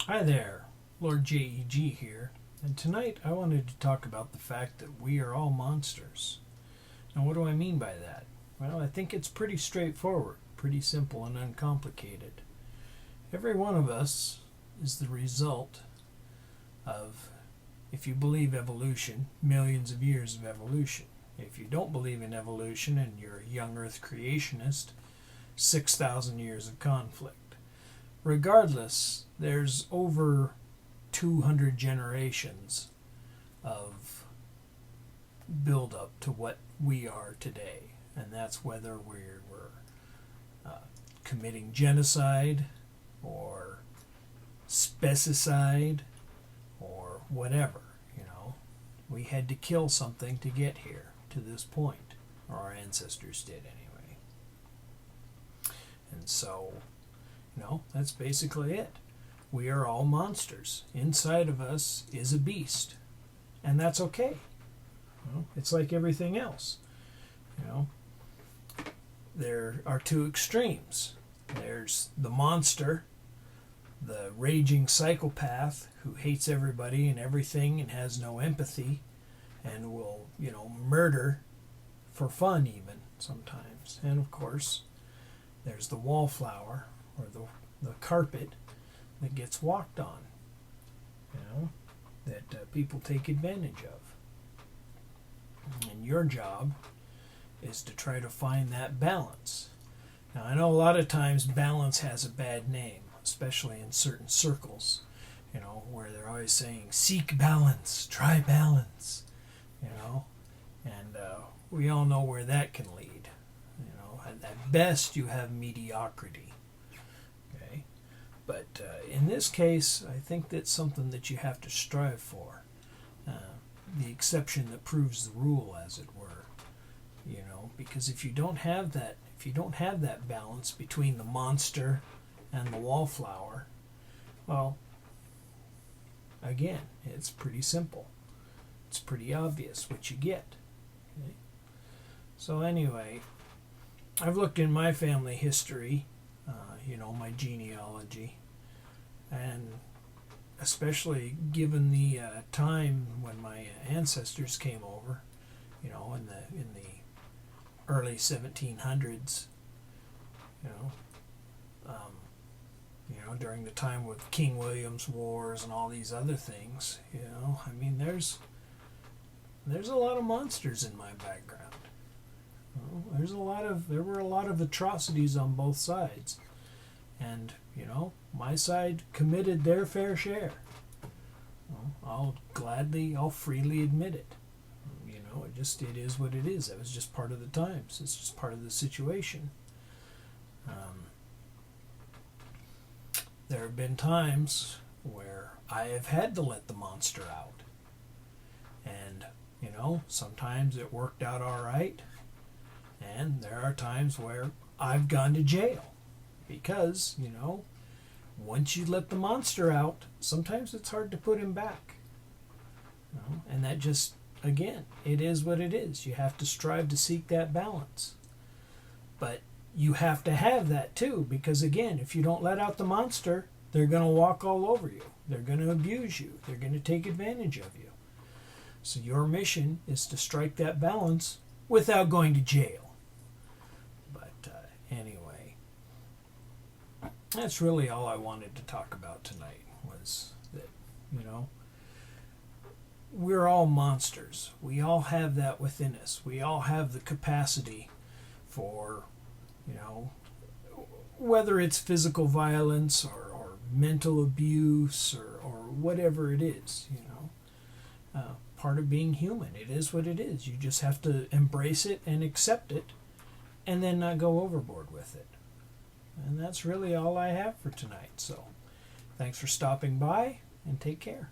Hi there, Lord JEG here, and tonight I wanted to talk about the fact that we are all monsters. Now, what do I mean by that? Well, I think it's pretty straightforward, pretty simple and uncomplicated. Every one of us is the result of, if you believe evolution, millions of years of evolution. If you don't believe in evolution and you're a young Earth creationist, 6,000 years of conflict. Regardless, there's over 200 generations of build up to what we are today. And that's whether we're committing genocide or specicide or whatever. We had to kill something to get here to this point, or our ancestors did anyway. And so, that's basically it. We are all monsters. Inside of us is a beast, and that's okay. It's like everything else. There are two extremes. There's the monster, the raging psychopath who hates everybody and everything and has no empathy and will, murder for fun even sometimes. And of course, there's the wallflower or the carpet that gets walked on, that people take advantage of. And your job is to try to find that balance. Now, I know a lot of times balance has a bad name, especially in certain circles, where they're always saying, seek balance, try balance, and we all know where that can lead. At best, you have mediocrity. Okay? But in this case, I think that's something that you have to strive for. The exception that proves the rule, as it were. Because if you don't have that balance between the monster and the wallflower, well, again, it's pretty simple. It's pretty obvious what you get. Okay? So anyway, I've looked in my family history, my genealogy, and especially given the time when my ancestors came over, in the early 1700s, during the time with King William's Wars and all these other things, there's a lot of monsters in my background. There were a lot of atrocities on both sides, and my side committed their fair share. I'll freely admit it. It is what it is. That was just part of the times. It's just part of the situation. There have been times where I have had to let the monster out, and sometimes it worked out all right. And there are times where I've gone to jail because, once you let the monster out, sometimes it's hard to put him back. And that just, again, it is what it is. You have to strive to seek that balance. But you have to have that too, because again, if you don't let out the monster, they're going to walk all over you. They're going to abuse you. They're going to take advantage of you. So your mission is to strike that balance without going to jail. Anyway, that's really all I wanted to talk about tonight, was that, we're all monsters. We all have that within us. We all have the capacity for, whether it's physical violence or mental abuse or whatever it is, part of being human. It is what it is. You just have to embrace it and accept it, and then not go overboard with it. And that's really all I have for tonight. So, thanks for stopping by, and take care.